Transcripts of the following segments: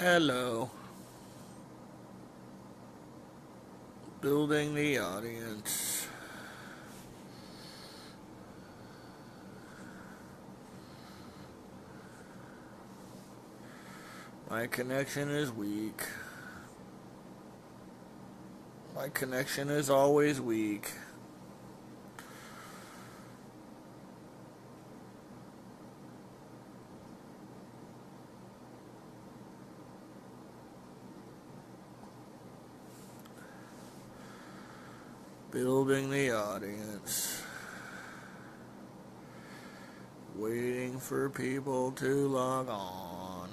Hello. Building the audience. My connection is weak. My connection is always weak. Building the audience. Waiting for people to log on.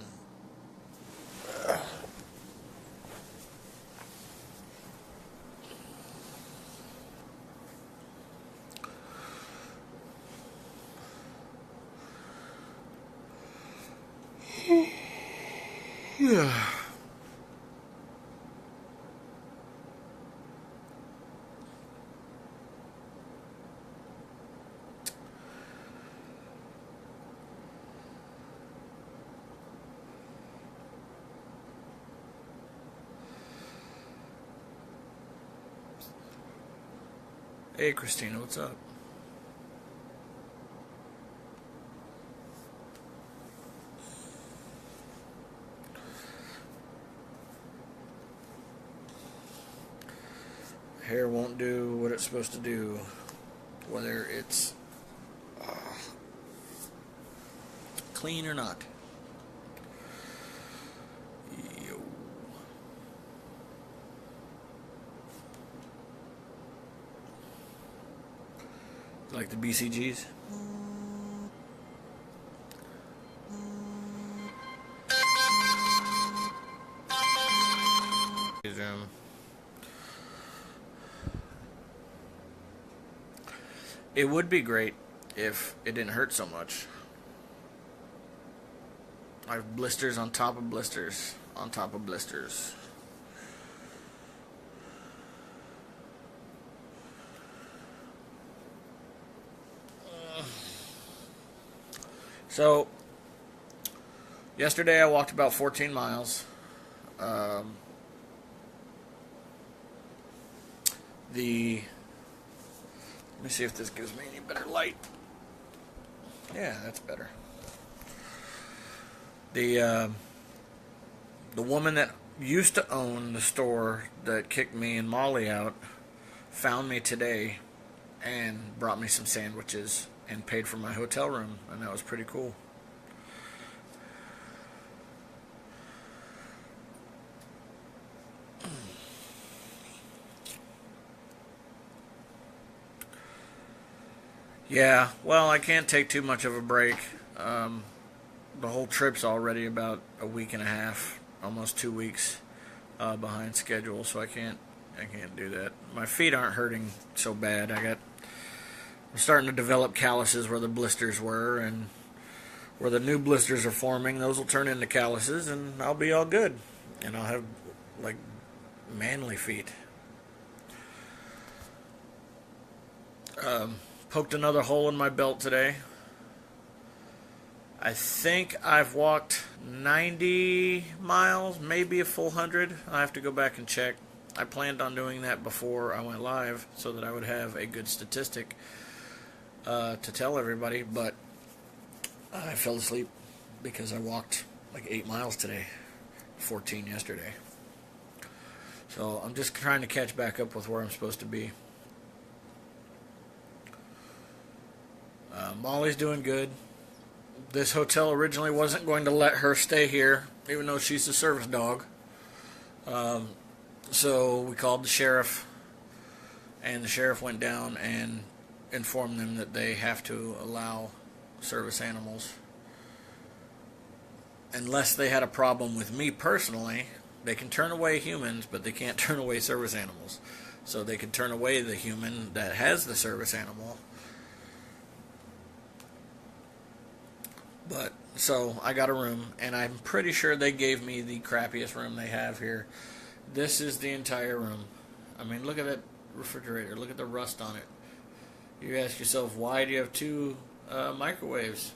Yeah. Hey, Christina, what's up? Hair won't do what it's supposed to do, whether it's clean or not. Yo. Like the BCGs? It would be great if it didn't hurt so much. I have blisters on top of blisters on top of blisters. So, yesterday I walked about 14 miles. Let me see if this gives me any better light. Yeah, that's better. The woman that used to own the store that kicked me and Molly out found me today and brought me some sandwiches and paid for my hotel room, and that was pretty cool. Yeah, well, I can't take too much of a break. The whole trip's already about a week and a half, almost 2 weeks behind schedule, so I can't do that. My feet aren't hurting so bad. I'm starting to develop calluses where the blisters were, and where the new blisters are forming, those will turn into calluses, and I'll be all good. And I'll have, like, manly feet. Poked another hole in my belt today. I think I've walked 90 miles, maybe a full 100. I have to go back and check. I planned on doing that before I went live so that I would have a good statistic to tell everybody, but I fell asleep because I walked like 8 miles today, 14 yesterday. So I'm just trying to catch back up with where I'm supposed to be. Molly's doing good. This hotel originally wasn't going to let her stay here, even though she's a service dog. So we called the sheriff, and the sheriff went down and informed them that they have to allow service animals. Unless they had a problem with me personally, they can turn away humans, but they can't turn away service animals. So they can turn away the human that has the service animal. But, so, I got a room, and I'm pretty sure they gave me the crappiest room they have here. This is the entire room. I mean, look at that refrigerator. Look at the rust on it. You ask yourself, why do you have two microwaves?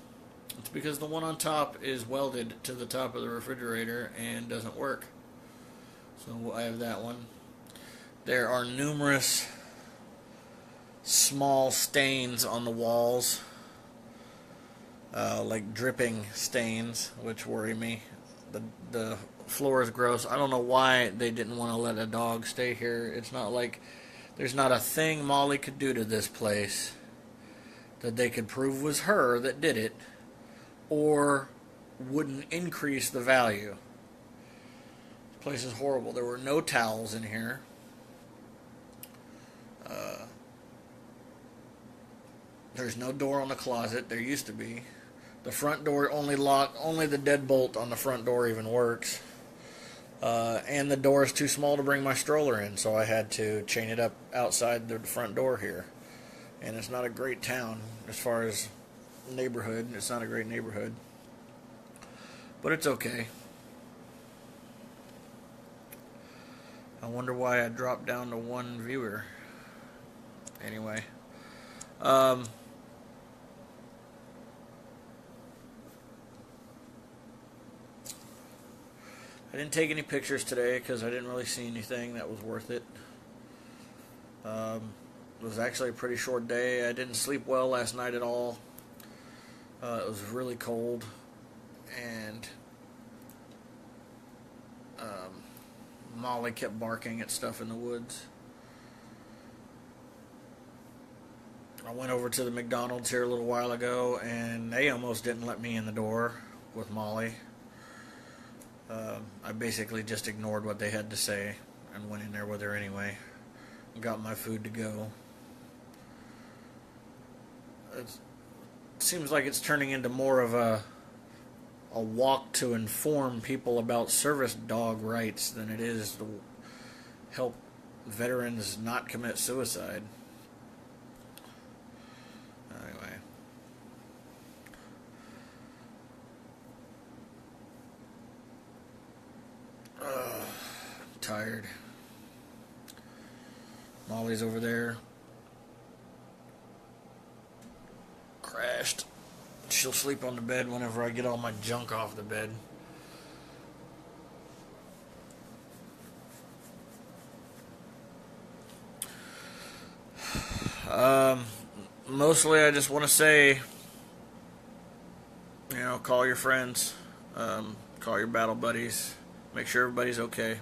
It's because the one on top is welded to the top of the refrigerator and doesn't work. So I have that one. There are numerous small stains on the walls, like dripping stains, which worry me. The floor is gross. I don't know why they didn't want to let a dog stay here. It's not like there's not a thing Molly could do to this place that they could prove was her that did it, or wouldn't increase the value. This place is horrible. There were no towels in here. There's no door on the closet. There used to be. The front door only locked. Only the deadbolt on the front door even works. And the door is too small to bring my stroller in, so I had to chain it up outside the front door here. And it's not a great town as far as neighborhood. It's not a great neighborhood. But it's okay. I wonder why I dropped down to one viewer. Anyway. I didn't take any pictures today because I didn't really see anything that was worth it. It was actually a pretty short day. I didn't sleep well last night at all. It was really cold, and Molly kept barking at stuff in the woods. I went over to the McDonald's here a little while ago, and they almost didn't let me in the door with Molly. I basically just ignored what they had to say and went in there with her anyway. Got my food to go. It seems like it's turning into more of a walk to inform people about service dog rights than it is to help veterans not commit suicide. Anyway. Tired. Molly's over there. Crashed. She'll sleep on the bed whenever I get all my junk off the bed. Mostly I just want to say, call your friends, call your battle buddies, make sure everybody's okay.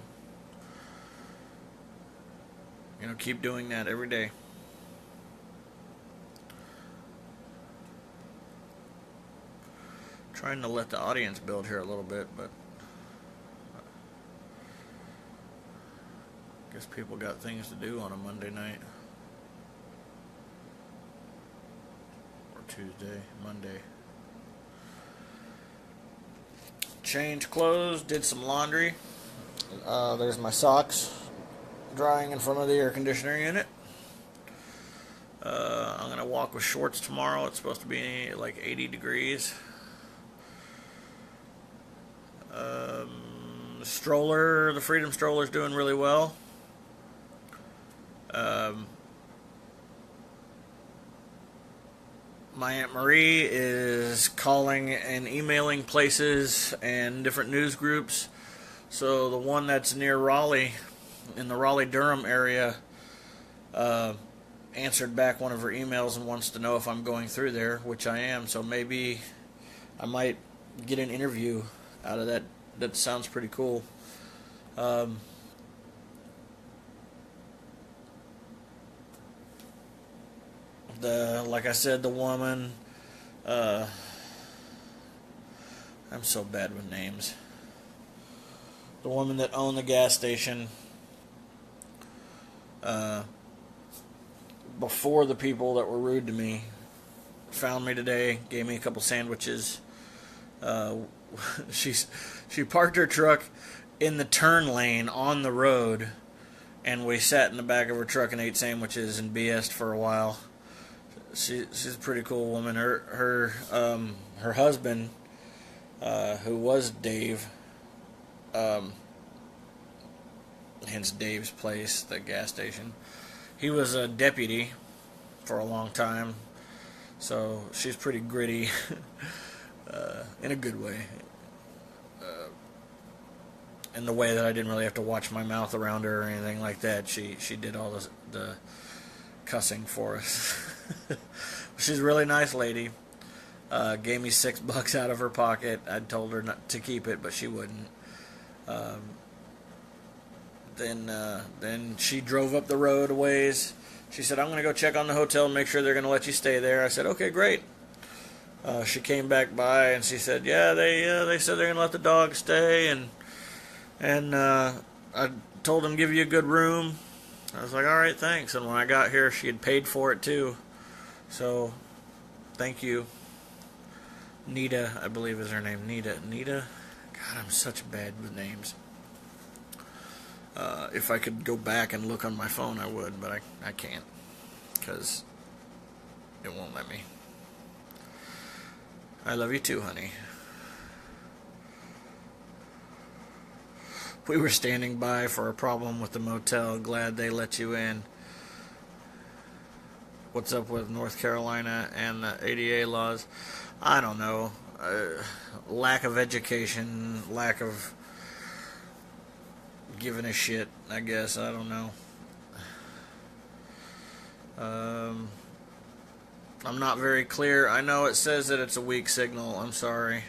Keep doing that every day. Trying to let the audience build here a little bit, but I guess people got things to do on a Monday night. Or Tuesday, Monday. Changed clothes, did some laundry. There's my socks drying in front of the air conditioner unit. I'm going to walk with shorts tomorrow. It's supposed to be like 80 degrees. The Freedom Stroller is doing really well. My Aunt Marie is calling and emailing places and different news groups. So the one that's near Raleigh, in the Raleigh-Durham area, answered back one of her emails and wants to know if I'm going through there, which I am. So maybe I might get an interview out of that. That sounds pretty cool. Like I said, the woman, I'm so bad with names. The woman that owned the gas station, before the people that were rude to me, found me today, gave me a couple sandwiches. She parked her truck in the turn lane on the road, and we sat in the back of her truck and ate sandwiches and BS'd for a while. She's a pretty cool woman. Her husband, who was Dave, hence Dave's place, the gas station, he was a deputy for a long time, so she's pretty gritty. in a good way. In the way that I didn't really have to watch my mouth around her or anything like that. She did all the cussing for us. She's a really nice lady. Gave me $6 out of her pocket. I told her not to keep it, but she wouldn't. Then she drove up the road a ways. She said, "I'm going to go check on the hotel and make sure they're going to let you stay there." I said, "Okay, great." She came back by and she said, "Yeah, they said they're going to let the dog stay, and I told them give you a good room." I was like, "All right, thanks." And when I got here, she had paid for it too. So, thank you. Nita, I believe is her name. Nita. God, I'm such bad with names. If I could go back and look on my phone, I would, but I can't, because it won't let me. I love you too, honey. We were standing by for a problem with the motel. Glad they let you in. What's up with North Carolina and the ADA laws? I don't know. Lack of education, lack of giving a shit, I guess. I don't know. I'm not very clear. I know it says that it's a weak signal. I'm sorry.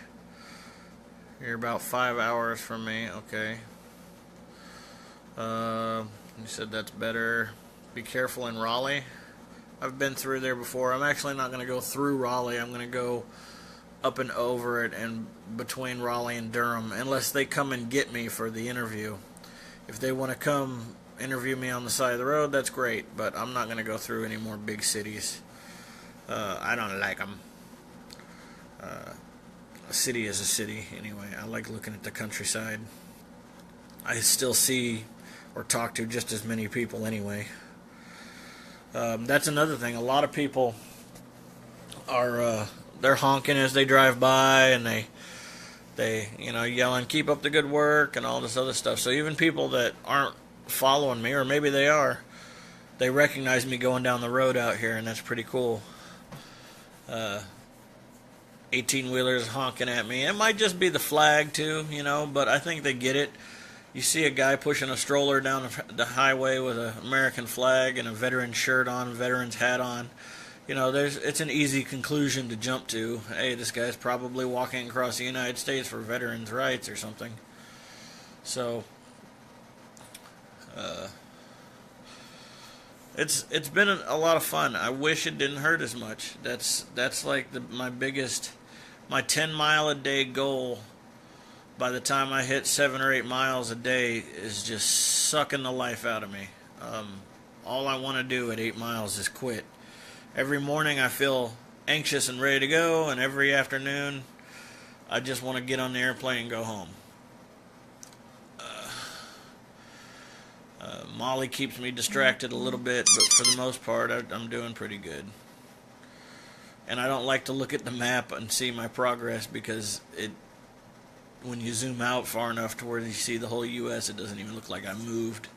You're about 5 hours from me. Okay. You said that's better. Be careful in Raleigh. I've been through there before. I'm actually not going to go through Raleigh. I'm going to go up and over it and between Raleigh and Durham, unless they come and get me for the interview. If they want to come interview me on the side of the road, that's great, but I'm not going to go through any more big cities. I don't like them. A city is a city anyway. I like looking at the countryside. I still see or talk to just as many people anyway. That's another thing. A lot of people are they're honking as they drive by, and they yelling, "Keep up the good work," and all this other stuff. So even people that aren't following me, or maybe they are, they recognize me going down the road out here, and that's pretty cool. 18-wheelers honking at me. It might just be the flag too, but I think they get it. You see a guy pushing a stroller down the highway with an American flag and a veteran shirt on, veteran's hat on. It's an easy conclusion to jump to. Hey, this guy's probably walking across the United States for veterans' rights or something. So, it's been a lot of fun. I wish it didn't hurt as much. That's like my 10-mile-a-day goal. By the time I hit 7 or 8 miles a day is just sucking the life out of me. All I want to do at 8 miles is quit. Every morning I feel anxious and ready to go, and every afternoon I just want to get on the airplane and go home. Molly keeps me distracted a little bit, but for the most part I'm doing pretty good. And I don't like to look at the map and see my progress, because when you zoom out far enough to where you see the whole U.S., it doesn't even look like I moved.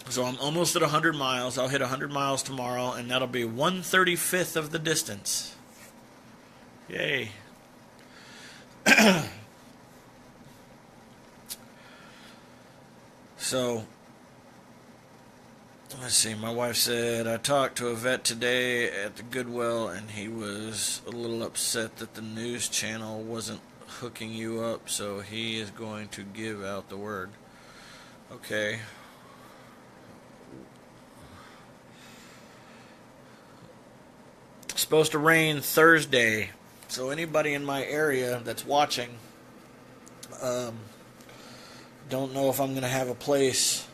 So I'm almost at 100 miles. I'll hit 100 miles tomorrow, and that'll be 1/35 of the distance. Yay. So, let's see. My wife said, I talked to a vet today at the Goodwill, and he was a little upset that the news channel wasn't hooking you up, so he is going to give out the word. Okay. It's supposed to rain Thursday, so anybody in my area that's watching, don't know if I'm going to have a place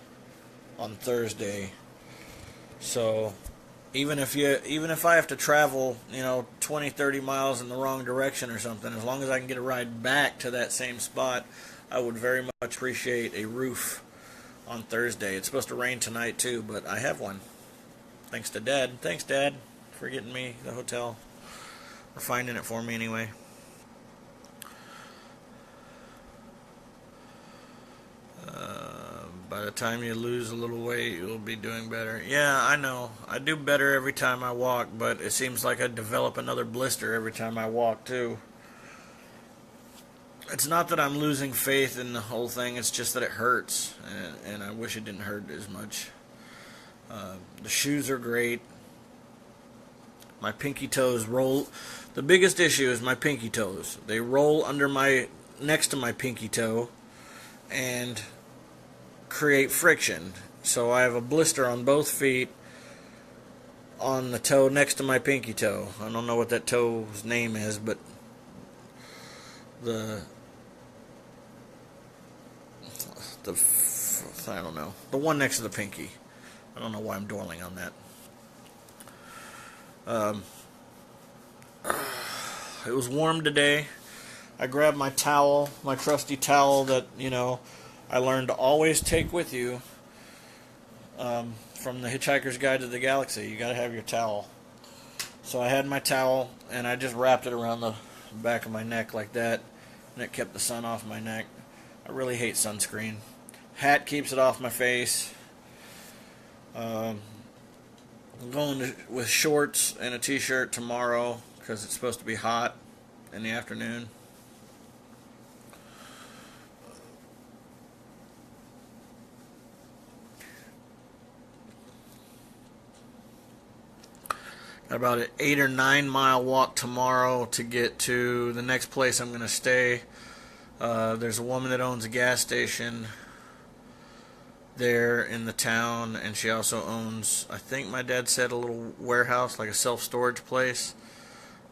on Thursday. So even if I have to travel, 20, 30 miles in the wrong direction or something, as long as I can get a ride back to that same spot, I would very much appreciate a roof on Thursday. It's supposed to rain tonight too, but I have one. Thanks to Dad. Thanks, Dad, for getting me the hotel, or finding it for me anyway. the time you lose a little weight, you'll be doing better. Yeah, I know. I do better every time I walk, but it seems like I develop another blister every time I walk, too. It's not that I'm losing faith in the whole thing, it's just that it hurts, and I wish it didn't hurt as much. The shoes are great. My pinky toes roll. The biggest issue is my pinky toes. They roll next to my pinky toe and create friction. So I have a blister on both feet on the toe next to my pinky toe. I don't know what that toe's name is, but I don't know. The one next to the pinky. I don't know why I'm dwelling on that. It was warm today. I grabbed my towel, my trusty towel that, I learned to always take with you from the Hitchhiker's Guide to the Galaxy. You got to have your towel. So I had my towel, and I just wrapped it around the back of my neck like that, and it kept the sun off my neck. I really hate sunscreen. Hat keeps it off my face. I'm going with shorts and a t-shirt tomorrow because it's supposed to be hot in the afternoon. Got about an 8 or 9 mile walk tomorrow to get to the next place I'm going to stay. There's a woman that owns a gas station there in the town, and she also owns, I think my dad said, a little warehouse, like a self-storage place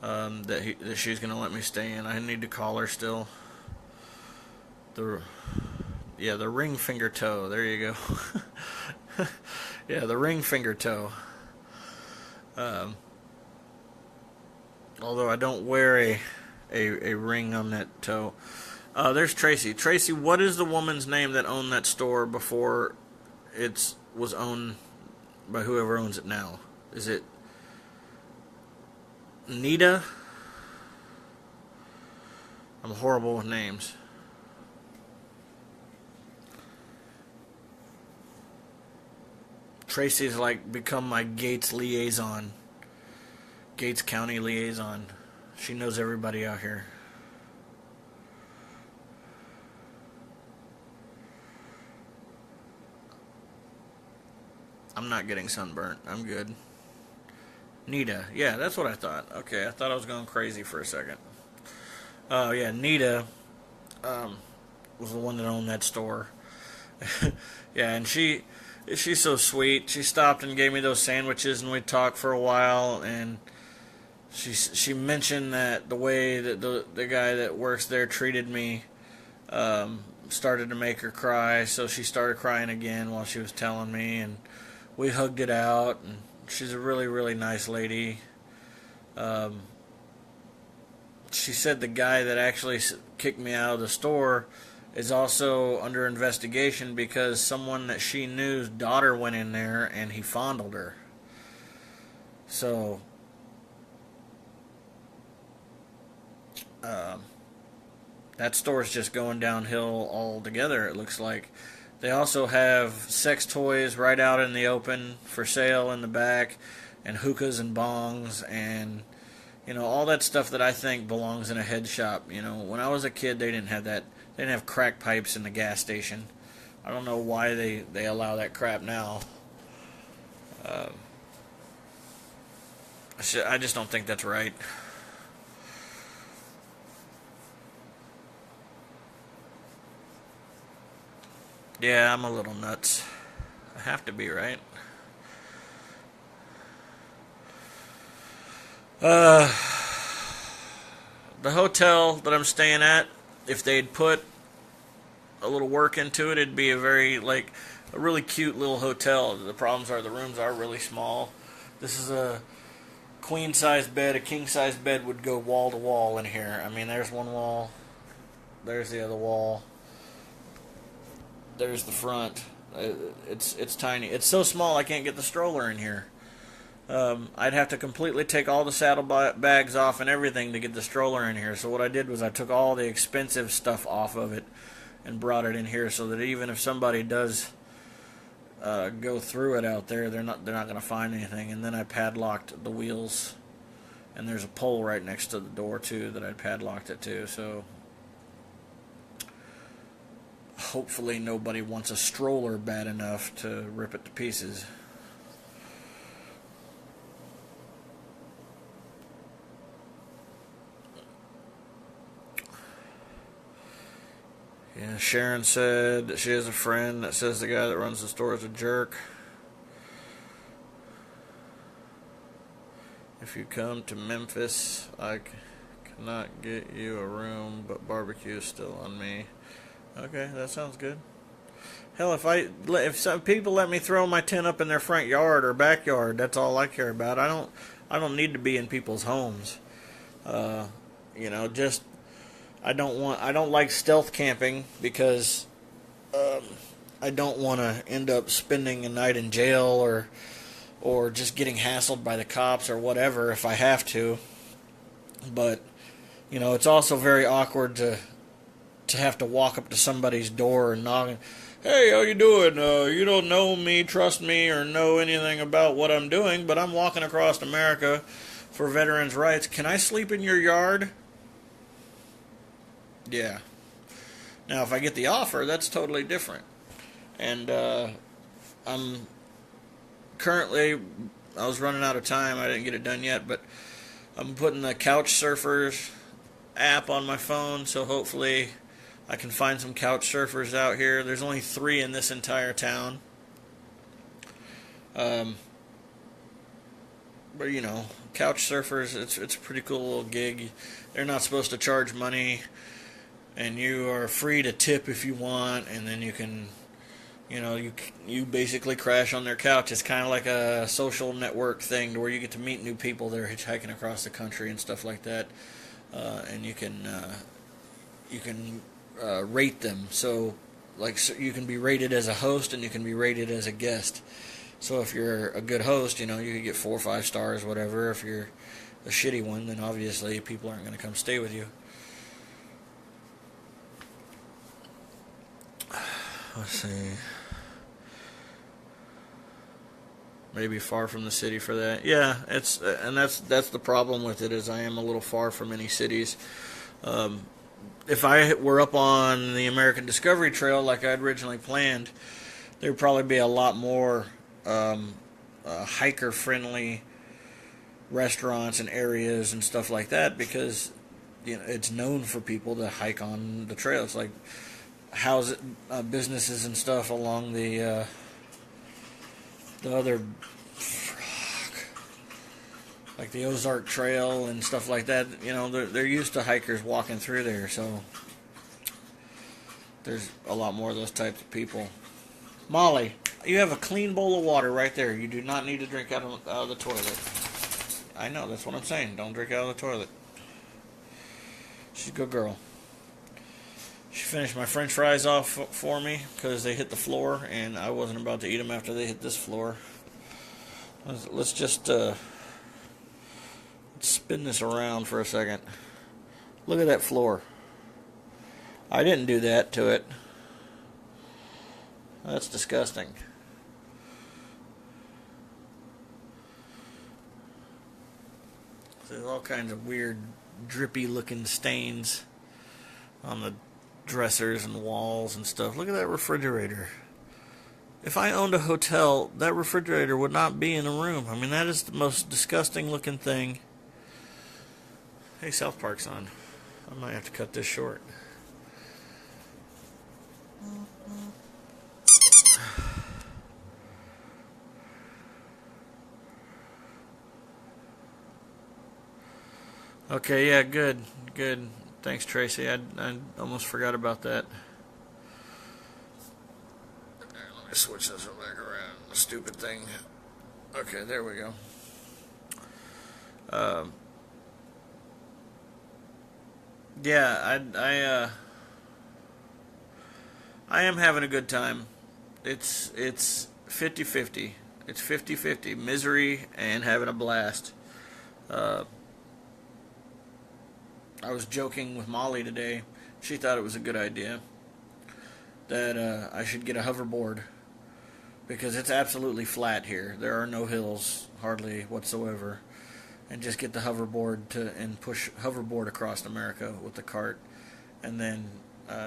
that she's going to let me stay in. I need to call her still. The ring finger toe. There you go. Yeah, the ring finger toe. Although I don't wear a ring on that toe. There's Tracy. Tracy, what is the woman's name that owned that store before it was owned by whoever owns it now? Is it Nita? I'm horrible with names. Tracy's like become my Gates liaison. Gates County liaison. She knows everybody out here. I'm not getting sunburnt. I'm good. Nita. Yeah, that's what I thought. Okay, I thought I was going crazy for a second. Oh, yeah, Nita was the one that owned that store. Yeah, and she's so sweet. She stopped and gave me those sandwiches, and we talked for a while, and she mentioned that the way that the guy that works there treated me started to make her cry, so she started crying again while she was telling me, and we hugged it out, and she's a really, really nice lady. She said the guy that actually kicked me out of the store is also under investigation because someone that she knew's daughter went in there and he fondled her. So, that store's just going downhill altogether, it looks like. They also have sex toys right out in the open for sale in the back, and hookahs and bongs, and all that stuff that I think belongs in a head shop. When I was a kid, they didn't have that. They didn't have crack pipes in the gas station. I don't know why they allow that crap now. I just don't think that's right. Yeah, I'm a little nuts. I have to be, right? The hotel that I'm staying at, if they'd put a little work into it, it'd be a really cute little hotel. The problems are the rooms are really small. This is a queen-size bed. A king-size bed would go wall to wall in here. I mean, there's one wall. There's the other wall. There's the front. It's tiny. It's so small I can't get the stroller in here. I'd have to completely take all the saddle bags off and everything to get the stroller in here. So what I did was I took all the expensive stuff off of it and brought it in here so that even if somebody does go through it out there, they're not going to find anything. And then I padlocked the wheels, and there's a pole right next to the door too that I padlocked it to. So hopefully nobody wants a stroller bad enough to rip it to pieces. Yeah, Sharon said that she has a friend that says the guy that runs the store is a jerk. If you come to Memphis, I cannot get you a room, but barbecue is still on me. Okay, that sounds good. Hell, if some people let me throw my tent up in their front yard or backyard, that's all I care about. I don't need to be in people's homes. Just I don't like stealth camping because I don't want to end up spending a night in jail or just getting hassled by the cops or whatever if I have to. But it's also very awkward to have to walk up to somebody's door and knock. Hey, how you doing? You don't know me, trust me, or know anything about what I'm doing, but I'm walking across America for veterans' rights. Can I sleep in your yard? Yeah. Now, if I get the offer, that's totally different. And I'm currently, I was running out of time. I didn't get it done yet, but I'm putting the Couch Surfers app on my phone, so hopefully I can find some couch surfers out here. There's only 3 in this entire town. But couch surfers, it's a pretty cool little gig. They're not supposed to charge money, and you are free to tip if you want, and then you can, you basically crash on their couch. It's kind of like a social network thing to where you get to meet new people that are hitchhiking across the country and stuff like that. And you can rate them. So you can be rated as a host and you can be rated as a guest. So if you're a good host, you could get 4 or 5 stars, whatever. If you're a shitty one, then obviously people aren't going to come stay with you. Let's see. Maybe far from the city for that. Yeah, that's the problem with it, is I am a little far from any cities. If I were up on the American Discovery Trail like I'd originally planned, there would probably be a lot more hiker-friendly restaurants and areas and stuff like that, because it's known for people to hike on the trails, like businesses and stuff along the other, like the Ozark Trail and stuff like that. They're used to hikers walking through there, so there's a lot more of those types of people. Molly, you have a clean bowl of water right there. You do not need to drink out of the toilet. I know, that's what I'm saying. Don't drink out of the toilet. She's a good girl. She finished my french fries off for me because they hit the floor, and I wasn't about to eat them after they hit this floor. Let's just spin this around for a second. Look at that floor. I didn't do that to it. That's disgusting. There's all kinds of weird, drippy looking stains on the dressers and walls and stuff. Look at that refrigerator. If I owned a hotel, that refrigerator would not be in a room. I mean, that is the most disgusting looking thing. Hey, South Park's on. I might have to cut this short. Okay, yeah, good. Thanks, Tracy. I almost forgot about that. Let me switch this one back around. The stupid thing. Okay, there we go. Yeah, I am having a good time. It's 50-50. It's 50-50. Misery and having a blast. I was joking with Molly today. She thought it was a good idea that I should get a hoverboard, because it's absolutely flat here. There are no hills hardly whatsoever, and just get the hoverboard and push hoverboard across America with the cart, and then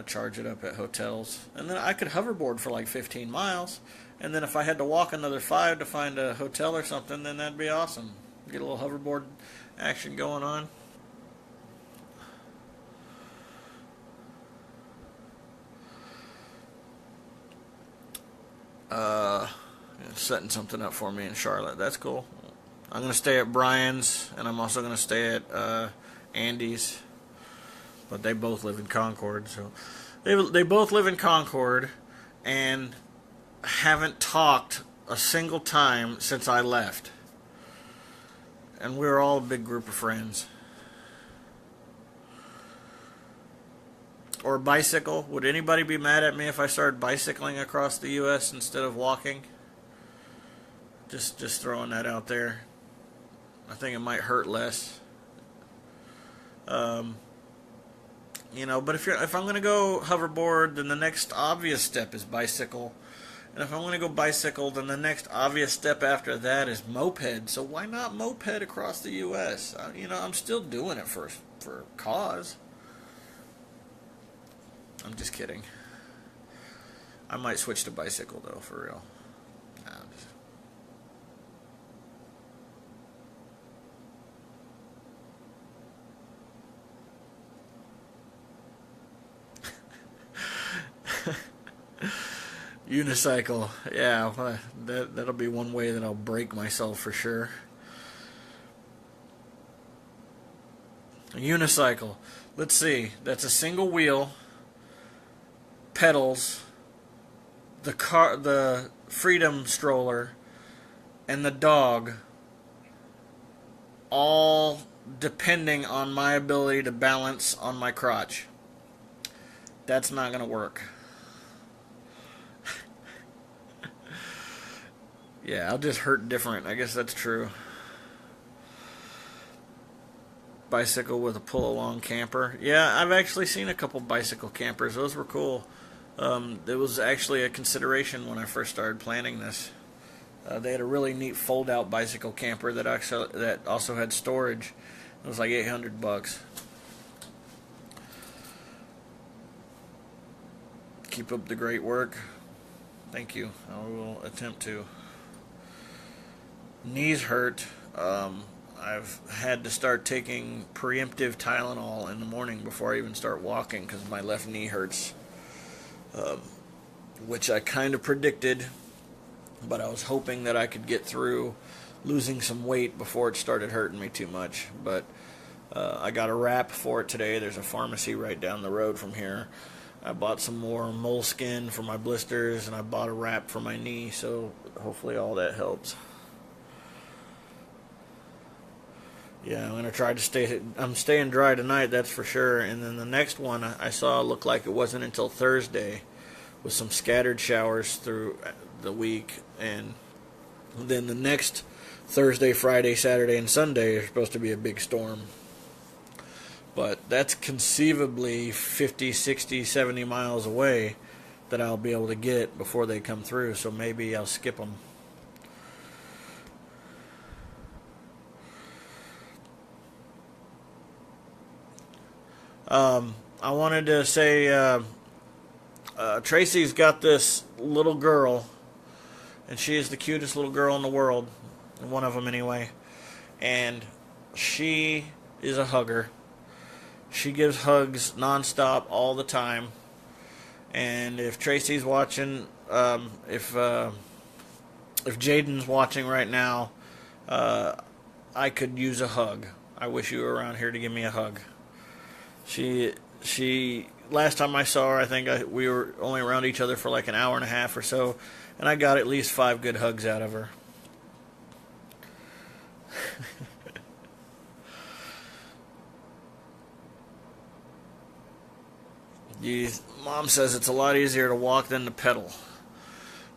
charge it up at hotels. And then I could hoverboard for like 15 miles, and then if I had to walk another 5 to find a hotel or something, then that'd be awesome. Get a little hoverboard action going on. Setting something up for me in Charlotte. That's cool. I'm going to stay at Brian's, and I'm also going to stay at Andy's. But they both live in Concord, so they both live in Concord, and haven't talked a single time since I left. And we're all a big group of friends. Or bicycle. Would anybody be mad at me if I started bicycling across the U.S. instead of walking? Just throwing that out there. I think it might hurt less. But if I'm going to go hoverboard, then the next obvious step is bicycle. And if I'm going to go bicycle, then the next obvious step after that is moped. So why not moped across the U.S.? I'm still doing it for cause. I'm just kidding. I might switch to bicycle, though, for real. Nah, unicycle. Yeah, well, that'll be one way that I'll break myself for sure. A unicycle. Let's see. That's a single wheel, pedals, the freedom stroller, and the dog, all depending on my ability to balance on my crotch. That's not going to work. Yeah, I'll just hurt different. I guess that's true. Bicycle with a pull-along camper. Yeah, I've actually seen a couple bicycle campers. Those were cool. It was actually a consideration when I first started planning this. They had a really neat fold-out bicycle camper that also had storage. It was like $800. Keep up the great work. Thank you. I will attempt to. Knees hurt. I've had to start taking preemptive Tylenol in the morning before I even start walking because my left knee hurts, which I kind of predicted, but I was hoping that I could get through losing some weight before it started hurting me too much. But I got a wrap for it today. There's a pharmacy right down the road from here. I bought some more moleskin for my blisters, and I bought a wrap for my knee, so hopefully all that helps. Yeah, I'm going to try to I'm staying dry tonight, that's for sure. And then the next one I saw looked like it wasn't until Thursday, with some scattered showers through the week. And then the next Thursday, Friday, Saturday, and Sunday are supposed to be a big storm. But that's conceivably 50, 60, 70 miles away that I'll be able to get before they come through. So maybe I'll skip them. I wanted to say Tracy's got this little girl, and she is the cutest little girl in the world, one of them anyway, and she is a hugger. She gives hugs nonstop all the time, and if Tracy's watching, if Jaden's watching right now, I could use a hug. I wish you were around here to give me a hug. She last time I saw her, I think we were only around each other for like an hour and a half or so, and I got at least 5 good hugs out of her. Mom says it's a lot easier to walk than to pedal.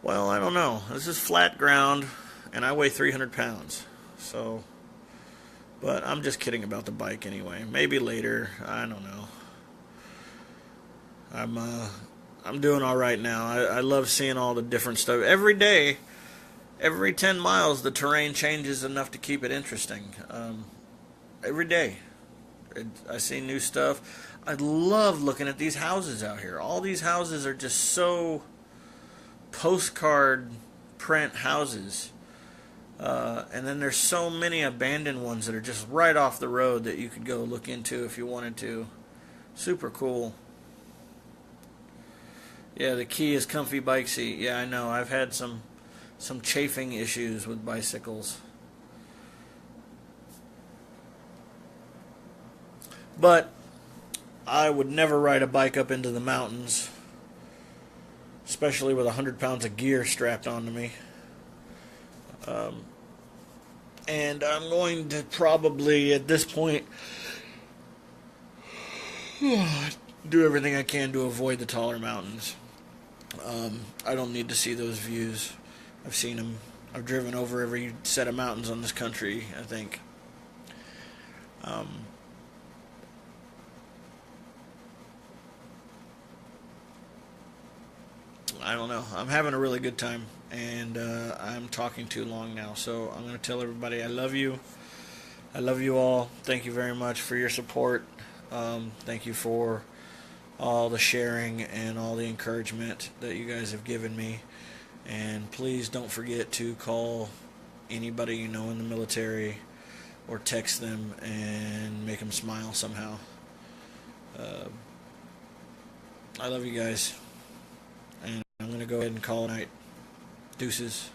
Well, I don't know. This is flat ground, and I weigh 300 pounds, so... But I'm just kidding about the bike anyway. Maybe later. I don't know. I'm doing all right now. I love seeing all the different stuff. Every day, every 10 miles, the terrain changes enough to keep it interesting. Every day, I see new stuff. I love looking at these houses out here. All these houses are just so postcard print houses. And then there's so many abandoned ones that are just right off the road that you could go look into if you wanted to. Super cool. Yeah, the key is comfy bike seat. Yeah, I know. I've had some chafing issues with bicycles. But I would never ride a bike up into the mountains, especially with 100 pounds of gear strapped onto me. And I'm going to probably, at this point, do everything I can to avoid the taller mountains. I don't need to see those views. I've seen them. I've driven over every set of mountains on this country, I think. I don't know. I'm having a really good time, and I'm talking too long now. So I'm going to tell everybody I love you. I love you all. Thank you very much for your support. Thank you for all the sharing and all the encouragement that you guys have given me. And please don't forget to call anybody you know in the military or text them and make them smile somehow. I love you guys. And I'm going to go ahead and call it a night. Deuces.